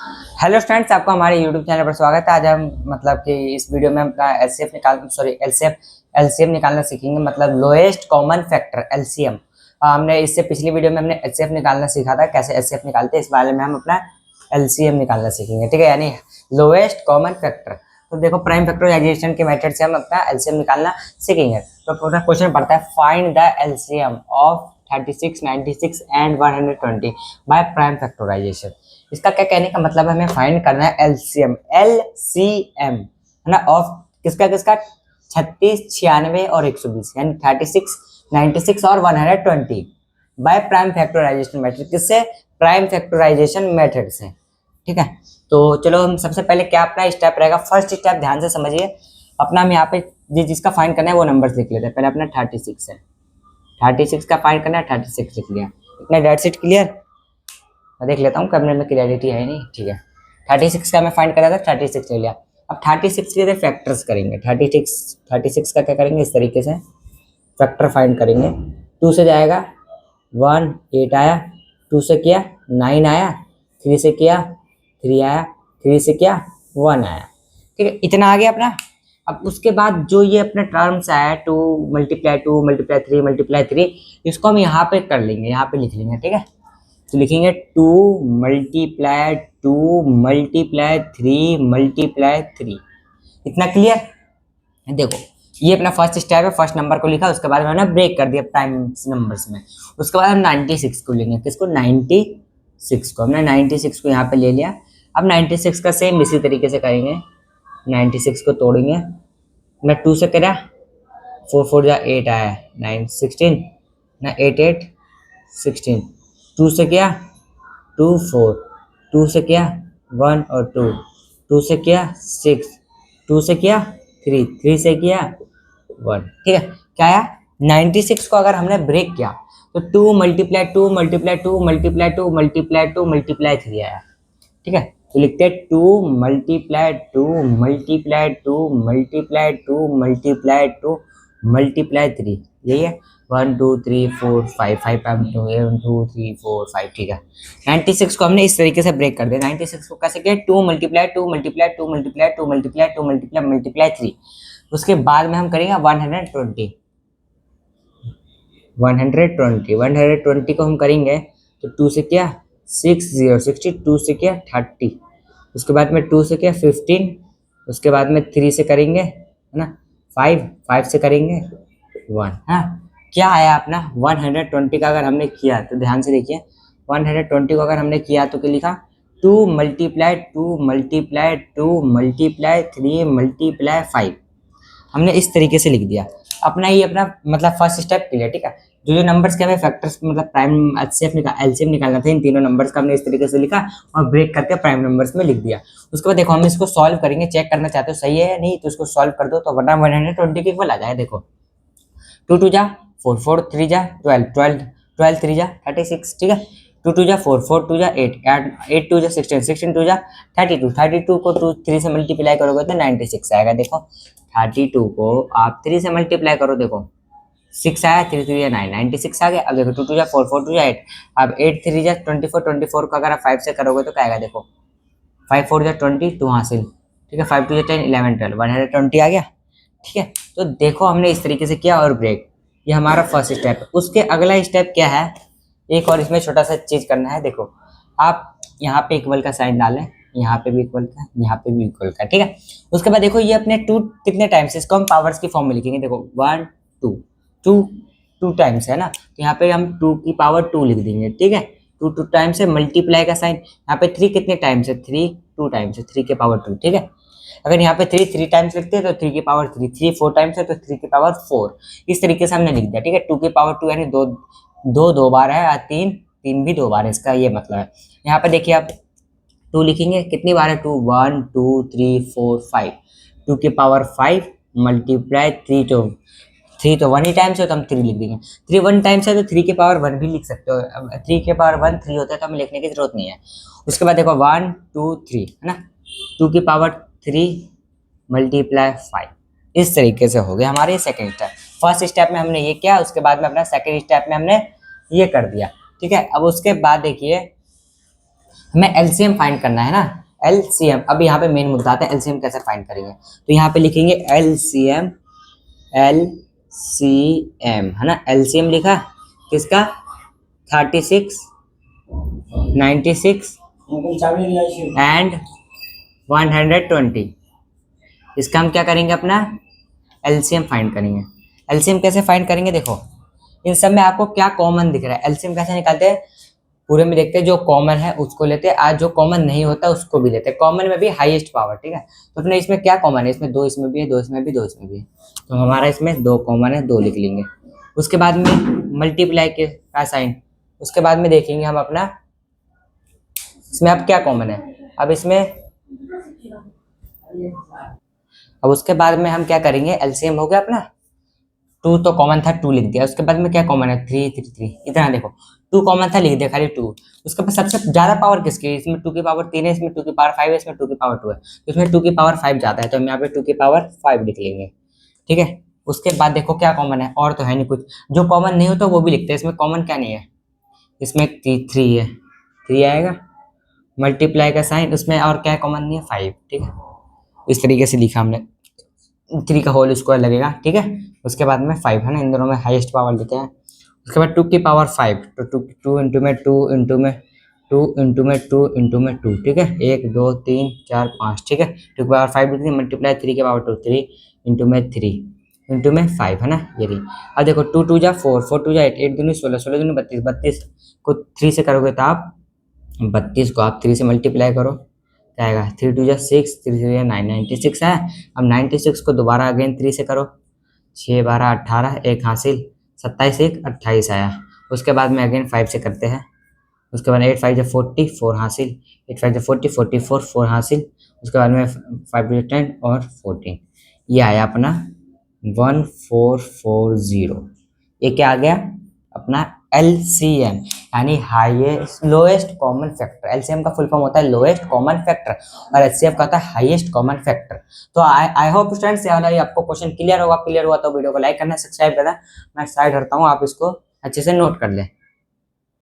Hello friends, आपका हमारे YouTube channel पर स्वागत है। आज हम मतलब कि इस वीडियो में हम अपना एलसीएम निकालना सीखेंगे, मतलब लोएस्ट कॉमन फैक्टर एलसीएम। हमने इससे पिछली वीडियो में हमने एचसीएफ निकालना सीखा था, कैसे एचसीएफ निकालते हैं। इस बारे में हम अपना एलसीएम निकालना सीखेंगे, ठीक है, यानी लोएस्ट कॉमन फैक्टर। तो देखो, प्राइम फैक्टराइजेशन के मेथड से हम अपना एलसीएम निकालना सीखेंगे। तो पूरा क्वेश्चन पढ़ता है, find the LCM of 36, 96 and 120 by prime factorization. इसका क्या कहने का मतलब है, हमें फाइंड करना है एलसीएम, एलसीएम है ना, ऑफ किसका किसका 36, 96 और 120, यानी 36, 96 और 120 बाय प्राइम फैक्टराइजेशन मेथड। किससे? प्राइम फैक्टराइजेशन मेथड से, ठीक है। तो चलो, हम सबसे पहले क्या अपना स्टेप रहेगा, फर्स्ट स्टेप ध्यान से समझिए अपना। हम यहाँ पे जिसका फाइंड करना है वो नंबर्स लिख लेते हैं। पहले अपना 36 है, 36 का फाइंड करना है, 36 लिख लिया। इतना डेट सेट क्लियर। मैं देख लेता हूँ कैमरे में क्लियरिटी है नहीं, ठीक है। 36 का मैं फाइंड करा था, 36 ले लिया। अब 36 के लिए फैक्टर्स करेंगे। 36 का क्या करेंगे, इस तरीके से फैक्टर फाइंड करेंगे। 2 से जाएगा 1, 8 आया, 2 से किया 9 आया, 3 से किया 3 आया, 3 से किया 1 आया, ठीक है। इतना आ गया अपना। अब उसके बाद जो ये अपने टर्म्स आया 2 मल्टीप्लाई 2 मल्टीप्लाई 3 मल्टीप्लाई 3, इसको हम यहाँ पे कर लेंगे, यहाँ पे लिख लेंगे, ठीक है। तो लिखेंगे 2 मल्टीप्लाई 2 मल्टीप्लाई 3 मल्टीप्लाई 3। इतना क्लियर। देखो, ये अपना फर्स्ट स्टेप है, फर्स्ट नंबर को लिखा, उसके बाद मैंने ब्रेक कर दिया प्राइम नंबर्स में। उसके बाद हम 96 को लेंगे। किसको? 96 को। हमने 96 को यहाँ पे ले लिया। अब 96 का सेम इसी तरीके से करेंगे। 96 को तोड़ेंगे। मैं 2 से करा 4 4 जा 8 आया, 9 16 ना 8 8 16। 2 से किया 2 4, 2 से किया 1 और 2, 2 से किया 6, 2 से किया 3, 3 से किया 1, ठीक है। क्या आया? 96 को अगर हमने ब्रेक किया तो 2 multiply 2 multiply 2 multiply 2 multiply 2 multiply 3 आया, ठीक है। तो लिखते हैं 2 multiply 2 multiply 2 multiply 2 multiply 2 multiply 3, यही है। 1 2 3 4 5 5 5 2 1 2 3 4 5, ठीक है। 96 को हमने इस तरीके से ब्रेक कर दिया। 96 को कैसे किया? 2 multiply 2 multiply 2 multiply 2 multiply 2 multiply multiply 3। उसके बाद में हम करेंगे 120 120 को हम करेंगे तो 2 से किया 6 0 60, 2 से किया 30, उसके बाद में 2 से किया 15, उसके बाद में 3 से करेंगे, है ना, 5 से करेंगे 1। हाँ, क्या आया अपना 120 का अगर हमने किया तो ध्यान से देखिए। 120 को अगर हमने किया तो क्या लिखा? 2 मल्टीप्लाई 2 मल्टीप्लाई 2 मल्टीप्लाई 3 मल्टीप्लाई 5। हमने इस तरीके से लिख दिया अपना। ये अपना मतलब फर्स्ट स्टेप क्लियर, ठीक है। जो जो नंबर्स के हमें फैक्टर्स मतलब प्राइम एलसीएम निकालना था, इन तीनों नंबर्स का हमने इस तरीके से लिखा और ब्रेक करके प्राइम नंबर्स में लिख दिया। उसके बाद देखो, हम इसको सॉल्व करेंगे, चेक करना चाहते हो सही है या नहीं, तो इसको सॉल्व कर दो तो वरना 120 के इक्वल आ जाए। देखो 2 2 जा 4 4 3 जा 12 12 12 3 जा 36, ठीक है। 2 2 जा 4 4 2 जा 8 8 2 जा 16 16 2 जा 32 32 को 2 3 से मल्टीप्लाई करोगे तो 96 आएगा। देखो 32 को आप 3 से मल्टीप्लाई करो, देखो 6 आया, 3 3 9 96 आ गया। अब देखो 2 2 जा 4 4 2 जा 8, अब 8 3 जा 24 24 को अगर आप 5 से करोगे तो क्या आएगा? देखो 5 4 जा 20, 2 हासिल, ठीक है। 5 2 जा 10 11 12 120 आ गया, ठीक है। तो देखो हमने इस तरीके से किया और ब्रेक, ये हमारा फर्स्ट स्टेप है। उसके अगला स्टेप क्या है, एक और इसमें छोटा सा चीज करना है। देखो, आप यहाँ पे इक्वल का साइन डालें, यहाँ पे भी इक्वल का, यहाँ पे भी इक्वल का, ठीक है। उसके बाद देखो, ये अपने 2 कितने टाइम्स, इसको हम पावर्स की फॉर्म में लिखेंगे। देखो 1 2 2 2 टाइम्स है ना, तो यहाँ पे हम 2 की पावर 2 लिख देंगे, ठीक है। 2 2 टाइम्स है, मल्टीप्लाई का साइन। यहाँ पे 3 कितने टाइम्स है? 3 2 टाइम्स है, 3 के पावर 2, ठीक है। अगर यहाँ पे 3 3 टाइम्स लिखते हैं तो 3 की पावर 3, 3 4 टाइम्स है तो 3 की पावर 4। इस तरीके से हमने लिख दिया, ठीक है। 2 की पावर 2 यानी दो बार है, और 3 भी 2 बार है, इसका ये मतलब है। यहाँ पे देखिए आप 2 लिखेंगे, कितनी बार है? 2 1 2 3 4 5, 2 की पावर 5 मल्टीप्लाई 3 तो 3 तो 1 ही टाइम्स है तो हम 3 लिख देंगे। 3 1 टाइम्स है तो 3 के पावर 1 भी लिख सकते हो। 3 के पावर 1 3 होता है तो हमें लिखने की जरूरत नहीं है। उसके बाद देखो 1 2 3 है ना, 2 की पावर 3 मल्टीप्लाई 5। इस तरीके से हो गया हमारे सेकंड स्टेप। फर्स्ट स्टेप में हमने ये किया, उसके बाद में अपना सेकंड स्टेप में हमने ये कर दिया, ठीक है। अब उसके बाद देखिए हमें एलसीएम फाइंड करना है ना, एलसीएम। अब यहाँ पे मेन मुद्दा आता है एलसीएम कैसे फाइंड करेंगे। तो यहाँ पे लिखेंगे एलसीएम, एलसीएम है ना, एलसीएम लिखा किसका, 36, 96 एंड 120। इसका हम क्या करेंगे, अपना एलसीएम फाइंड करेंगे। एलसीएम कैसे फाइंड करेंगे, देखो इन सब में आपको क्या कॉमन दिख रहा है। एलसीएम कैसे निकालते हैं, पूरे में देखते हैं जो कॉमन है उसको लेते हैं, आज जो कॉमन नहीं होता उसको भी लेते हैं। कॉमन में भी हाईएस्ट पावर, ठीक है। तो अपने इसमें क्या कॉमन है, इसमें 2 इसमें भी है, 2 इसमें भी, 2 इसमें भी है। तो हमारा इसमें 2 कॉमन है, 2 लिख लेंगे। उसके बाद में मल्टीप्लाई के का साइन, उसके बाद में देखेंगे हम अपना इसमें अब क्या कॉमन है। अब इसमें अब उसके बाद में हम क्या करेंगे, एलसीएम हो गया अपना, 2 तो कॉमन था, 2 लिख दिया। उसके बाद में क्या कॉमन है, 3 3 3, इतना देखो 2 कॉमन था, लिख दिया खाली 2। उसके बाद सबसे ज्यादा पावर किसकी है, इसमें 2 की पावर 3 है, इसमें 2 की पावर 5 है, इसमें 2 की पावर 2 है। तो इसमें 2 की पावर 5 ज्यादा है, तो हम यहाँ पे 2 की पावर 5 लिख लेंगे, ठीक है। उसके बाद देखो क्या कॉमन है, और तो है नहीं कुछ। जो कॉमन नहीं होता वो भी लिखते हैं, इसमें कॉमन क्या नहीं है, इसमें 3 है, 3 आएगा। मल्टीप्लाई का साइन, उसमें और क्या कॉमन नहीं है, 5, ठीक है। इस तरीके से लिखा हमने, 3 का होल स्क्वायर लगेगा, ठीक है। उसके बाद में 5 है ना, इन दोनों में हाईएस्ट पावर लिखे हैं। उसके बाद 2 की पावर 5, तो 2 इंटू में 2 इंटू में 2 इंटू में 2 इंटू में 2, ठीक है। 1 2 3 4 5, ठीक है। 2 की पावर 5 लिख दी, मल्टीप्लाई 3 के पावर 2, 3 इंटू में 3 इंटू में 5 है ना, ये रही। अब देखो 2 2 जा 4, 4 2 जा 8, 8 दूनी 16, 16 दूनी 32, 32 को 3 से करोगे तो आप 32 को आप 3 से मल्टीप्लाई करो, क्या आएगा, 3 2 जा 6, 3 3 जा 9, 96 है। अब 96 को दोबारा अगेन 3 से करो, 6 12 18, 1 हासिल, 27 1 28 आया। उसके बाद में अगेन 5 से करते हैं। उसके बाद 8 5 जा 40, 4 हासिल, 8 5 जा 40, 44 4 हासिल। उसके बाद में 5 2 10 और 14, ये आया अपना 1440। ये क्या आ गया अपना एलसीएम, यानी highest lowest common factor. LCM का फुल फॉर्म होता है लोएस्ट कॉमन फैक्टर, और एचसीएफ का होता है हाईएस्ट कॉमन फैक्टर। तो आई होप स्टूडेंट्स ये आपको क्वेश्चन क्लियर होगा। क्लियर हुआ तो वीडियो को लाइक करना, सब्सक्राइब करना। मैं साइड हटता हूँ, आप इसको अच्छे से नोट कर लें।